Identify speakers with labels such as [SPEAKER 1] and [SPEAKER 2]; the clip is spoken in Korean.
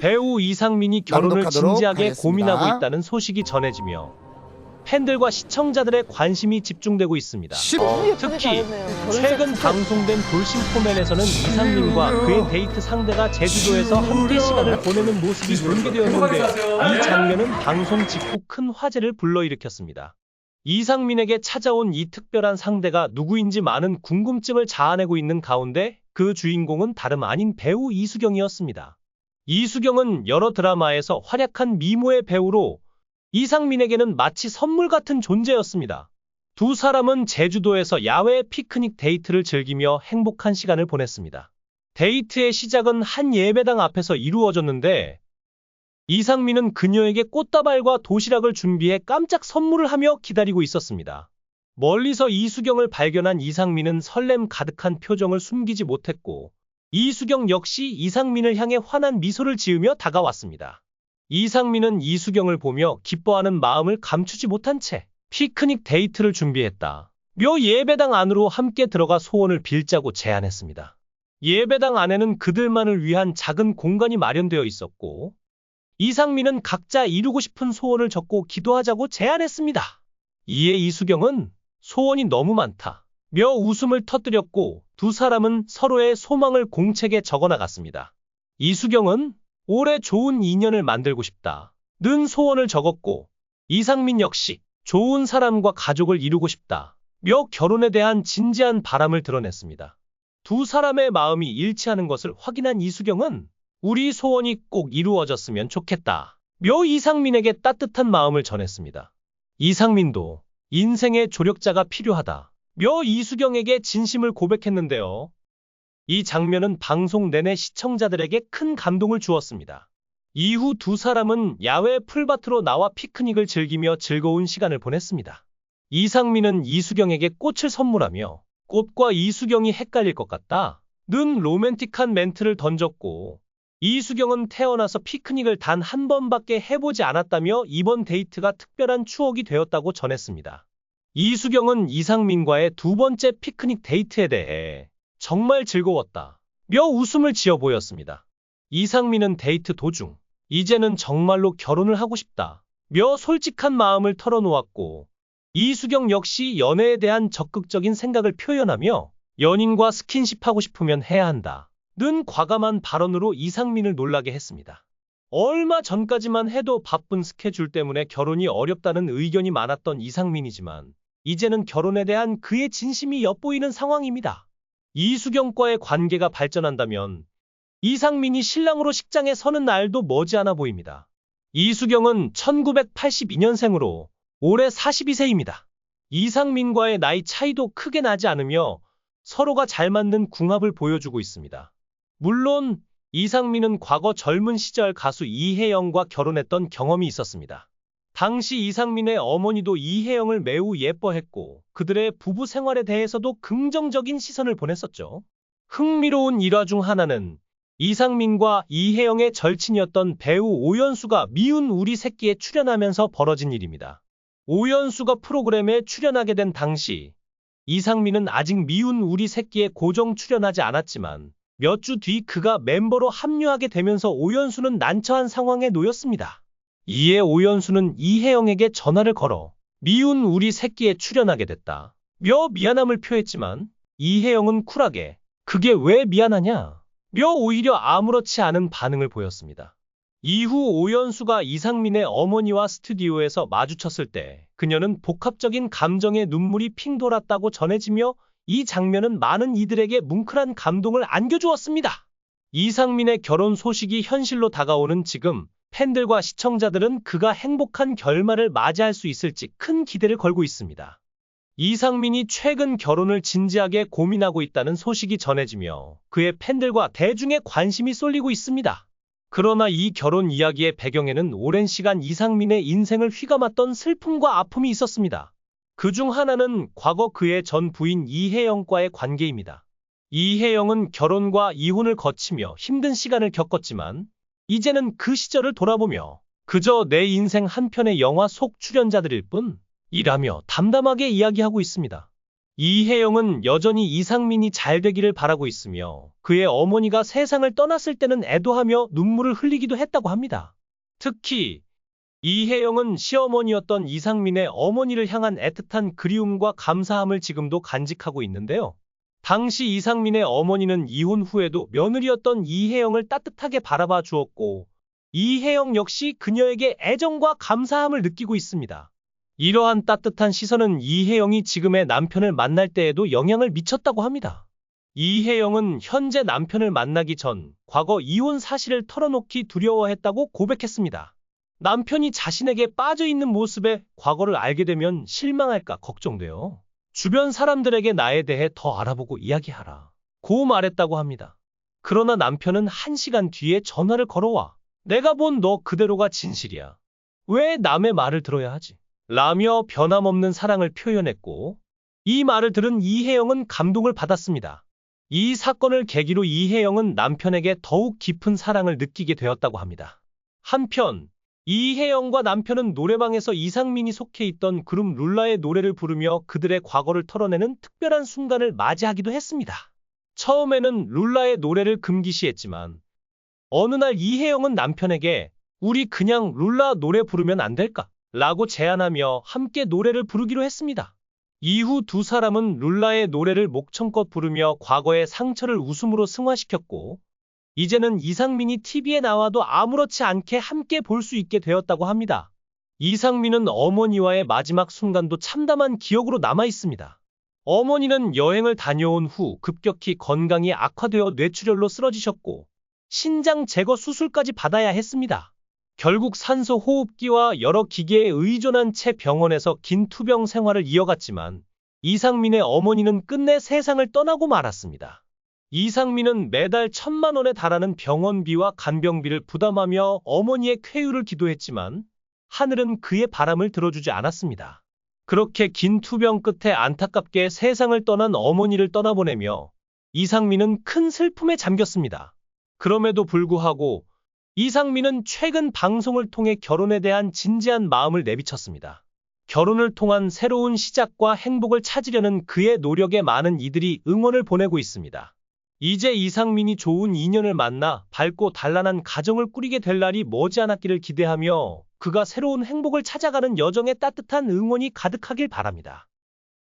[SPEAKER 1] 배우 이상민이 결혼을
[SPEAKER 2] 낭독하도록
[SPEAKER 1] 진지하게
[SPEAKER 2] 하겠습니다.
[SPEAKER 1] 고민하고 있다는 소식이 전해지며 팬들과 시청자들의 관심이 집중되고 있습니다. 특히 최근 방송된 돌싱 포맨에서는 이상민과 그의 데이트 상대가 제주도에서 함께 시간을 보내는 모습이 공개되었는데 이 장면은 방송 직후 큰 화제를 불러일으켰습니다. 이상민에게 찾아온 이 특별한 상대가 누구인지 많은 궁금증을 자아내고 있는 가운데 그 주인공은 다름 아닌 배우 이수경이었습니다. 이수경은 여러 드라마에서 활약한 미모의 배우로 이상민에게는 마치 선물 같은 존재였습니다. 두 사람은 제주도에서 야외 피크닉 데이트를 즐기며 행복한 시간을 보냈습니다. 데이트의 시작은 한 예배당 앞에서 이루어졌는데 이상민은 그녀에게 꽃다발과 도시락을 준비해 깜짝 선물을 하며 기다리고 있었습니다. 멀리서 이수경을 발견한 이상민은 설렘 가득한 표정을 숨기지 못했고 이수경 역시 이상민을 향해 환한 미소를 지으며 다가왔습니다. 이상민은 이수경을 보며 기뻐하는 마음을 감추지 못한 채 피크닉 데이트를 준비했다. 며 예배당 안으로 함께 들어가 소원을 빌자고 제안했습니다. 예배당 안에는 그들만을 위한 작은 공간이 마련되어 있었고 이상민은 각자 이루고 싶은 소원을 적고 기도하자고 제안했습니다. 이에 이수경은 소원이 너무 많다 며 웃음을 터뜨렸고 두 사람은 서로의 소망을 공책에 적어나갔습니다. 이수경은 올해 좋은 인연을 만들고 싶다 는 소원을 적었고 이상민 역시 좋은 사람과 가족을 이루고 싶다 며 결혼에 대한 진지한 바람을 드러냈습니다. 두 사람의 마음이 일치하는 것을 확인한 이수경은 우리 소원이 꼭 이루어졌으면 좋겠다 며 이상민에게 따뜻한 마음을 전했습니다. 이상민도 인생의 조력자가 필요하다 며 이수경에게 진심을 고백했는데요. 이 장면은 방송 내내 시청자들에게 큰 감동을 주었습니다. 이후 두 사람은 야외 풀밭으로 나와 피크닉을 즐기며 즐거운 시간을 보냈습니다. 이상민은 이수경에게 꽃을 선물하며 꽃과 이수경이 헷갈릴 것 같다 는 로맨틱한 멘트를 던졌고 이수경은 태어나서 피크닉을 단 한 번밖에 해보지 않았다며 이번 데이트가 특별한 추억이 되었다고 전했습니다. 이수경은 이상민과의 두 번째 피크닉 데이트에 대해 정말 즐거웠다 며 웃음을 지어 보였습니다. 이상민은 데이트 도중 이제는 정말로 결혼을 하고 싶다 며 솔직한 마음을 털어놓았고 이수경 역시 연애에 대한 적극적인 생각을 표현하며 연인과 스킨십하고 싶으면 해야 한다 는 과감한 발언으로 이상민을 놀라게 했습니다. 얼마 전까지만 해도 바쁜 스케줄 때문에 결혼이 어렵다는 의견이 많았던 이상민이지만 이제는 결혼에 대한 그의 진심이 엿보이는 상황입니다. 이수경과의 관계가 발전한다면 이상민이 신랑으로 식장에 서는 날도 머지않아 보입니다. 이수경은 1982년생으로 올해 42세입니다. 이상민과의 나이 차이도 크게 나지 않으며 서로가 잘 맞는 궁합을 보여주고 있습니다. 물론 이상민은 과거 젊은 시절 가수 이혜영과 결혼했던 경험이 있었습니다. 당시 이상민의 어머니도 이혜영을 매우 예뻐했고 그들의 부부 생활에 대해서도 긍정적인 시선을 보냈었죠. 흥미로운 일화 중 하나는 이상민과 이혜영의 절친이었던 배우 오연수가 미운 우리 새끼에 출연하면서 벌어진 일입니다. 오연수가 프로그램에 출연하게 된 당시 이상민은 아직 미운 우리 새끼에 고정 출연하지 않았지만 몇 주 뒤 그가 멤버로 합류하게 되면서 오연수는 난처한 상황에 놓였습니다. 이에 오연수는 이혜영에게 전화를 걸어 미운 우리 새끼에 출연하게 됐다 며 미안함을 표했지만 이혜영은 쿨하게 그게 왜 미안하냐 며 오히려 아무렇지 않은 반응을 보였습니다. 이후 오연수가 이상민의 어머니와 스튜디오에서 마주쳤을 때 그녀는 복합적인 감정의 눈물이 핑 돌았다고 전해지며 이 장면은 많은 이들에게 뭉클한 감동을 안겨주었습니다. 이상민의 결혼 소식이 현실로 다가오는 지금 팬들과 시청자들은 그가 행복한 결말을 맞이할 수 있을지 큰 기대를 걸고 있습니다. 이상민이 최근 결혼을 진지하게 고민하고 있다는 소식이 전해지며 그의 팬들과 대중의 관심이 쏠리고 있습니다. 그러나 이 결혼 이야기의 배경에는 오랜 시간 이상민의 인생을 휘감았던 슬픔과 아픔이 있었습니다. 그중 하나는 과거 그의 전 부인 이혜영과의 관계입니다. 이혜영은 결혼과 이혼을 거치며 힘든 시간을 겪었지만 이제는 그 시절을 돌아보며 그저 내 인생 한 편의 영화 속 출연자들일 뿐이라며 담담하게 이야기하고 있습니다. 이혜영은 여전히 이상민이 잘 되기를 바라고 있으며 그의 어머니가 세상을 떠났을 때는 애도하며 눈물을 흘리기도 했다고 합니다. 특히 이혜영은 시어머니였던 이상민의 어머니를 향한 애틋한 그리움과 감사함을 지금도 간직하고 있는데요. 당시 이상민의 어머니는 이혼 후에도 며느리였던 이혜영을 따뜻하게 바라봐 주었고, 이혜영 역시 그녀에게 애정과 감사함을 느끼고 있습니다. 이러한 따뜻한 시선은 이혜영이 지금의 남편을 만날 때에도 영향을 미쳤다고 합니다. 이혜영은 현재 남편을 만나기 전 과거 이혼 사실을 털어놓기 두려워했다고 고백했습니다. 남편이 자신에게 빠져있는 모습에 과거를 알게 되면 실망할까 걱정돼요. 주변 사람들에게 나에 대해 더 알아보고 이야기하라 고 말했다고 합니다. 그러나 남편은 1시간 뒤에 전화를 걸어와 내가 본 너 그대로가 진실이야. 왜 남의 말을 들어야 하지? 라며 변함없는 사랑을 표현했고, 이 말을 들은 이혜영은 감동을 받았습니다. 이 사건을 계기로 이혜영은 남편에게 더욱 깊은 사랑을 느끼게 되었다고 합니다. 한편 이혜영과 남편은 노래방에서 이상민이 속해 있던 그룹 룰라의 노래를 부르며 그들의 과거를 털어내는 특별한 순간을 맞이하기도 했습니다. 처음에는 룰라의 노래를 금기시했지만 어느 날 이혜영은 남편에게 우리 그냥 룰라 노래 부르면 안 될까? 라고 제안하며 함께 노래를 부르기로 했습니다. 이후 두 사람은 룰라의 노래를 목청껏 부르며 과거의 상처를 웃음으로 승화시켰고, 이제는 이상민이 TV에 나와도 아무렇지 않게 함께 볼 수 있게 되었다고 합니다. 이상민은 어머니와의 마지막 순간도 참담한 기억으로 남아 있습니다. 어머니는 여행을 다녀온 후 급격히 건강이 악화되어 뇌출혈로 쓰러지셨고, 신장 제거 수술까지 받아야 했습니다. 결국 산소 호흡기와 여러 기계에 의존한 채 병원에서 긴 투병 생활을 이어갔지만 이상민의 어머니는 끝내 세상을 떠나고 말았습니다. 이상민은 매달 1,000만 원에 달하는 병원비와 간병비를 부담하며 어머니의 쾌유를 기도했지만 하늘은 그의 바람을 들어주지 않았습니다. 그렇게 긴 투병 끝에 안타깝게 세상을 떠난 어머니를 떠나보내며 이상민은 큰 슬픔에 잠겼습니다. 그럼에도 불구하고 이상민은 최근 방송을 통해 결혼에 대한 진지한 마음을 내비쳤습니다. 결혼을 통한 새로운 시작과 행복을 찾으려는 그의 노력에 많은 이들이 응원을 보내고 있습니다. 이제 이상민이 좋은 인연을 만나 밝고 단란한 가정을 꾸리게 될 날이 머지않았기를 기대하며 그가 새로운 행복을 찾아가는 여정에 따뜻한 응원이 가득하길 바랍니다.